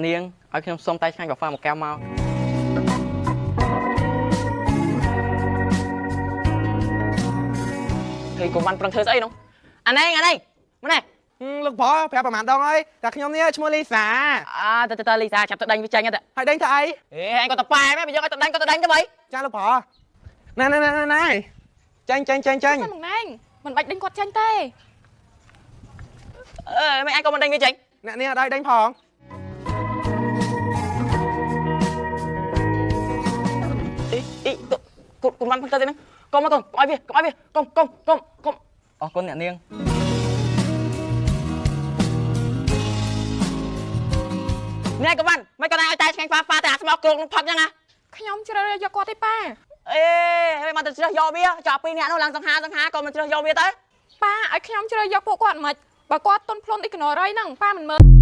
នាងឲ្យខ្ញុំសុំតែឆ្ងាញ់កាហ្វេមួយកែវមកហើយកុំបានប្រឹងធ្វើស្អីនោះអានេះម៉ណែលោកប្រប្រាប់ប្រហែលដងហើយតែខ្ញុំនេះឈ្មោះលីសាតើលីសាចាប់ទៅដេញវាចេញទៅហើយដេញទៅអីអេឯងគាត់ទៅប៉ែមែនបើយកឲ្យទៅដេញគាត់ទៅដេញទៅបីចាលោកប្រណែចាញ់មិនណែមិនបាច់ដេញគាត់ចាញ់ទេមិនឯងក៏មិនដេញវាចេញអ្នកនេះអត់ឲ្យដេញផងគុំបានទៅហ្នឹងកុំមកកុំឲ្យវាកុំអរគុណអ្នកនាងនេះកុំបានមិនក៏ឲ្យតែឆ្ងាញ់ហ្វាតែអាស្មោកគ្រូនឹងផឹកចឹងណាខ្ញុំជ្រើសរើសយកគាត់ទេប៉ាអេហើយមកទៅជ្រើសយកវាចាប់ពីរនាក់នោះឡើងសង្ហាក៏មិនជ្រើសយកវាទៅប៉ាឲ្យខ្ញុំជ្រើសយកពួកគាត់មិនបើគាត់ទុនភ្លុនអ៊ីក្ណូរ៉ៃហ្នឹងប៉ាមិនមើល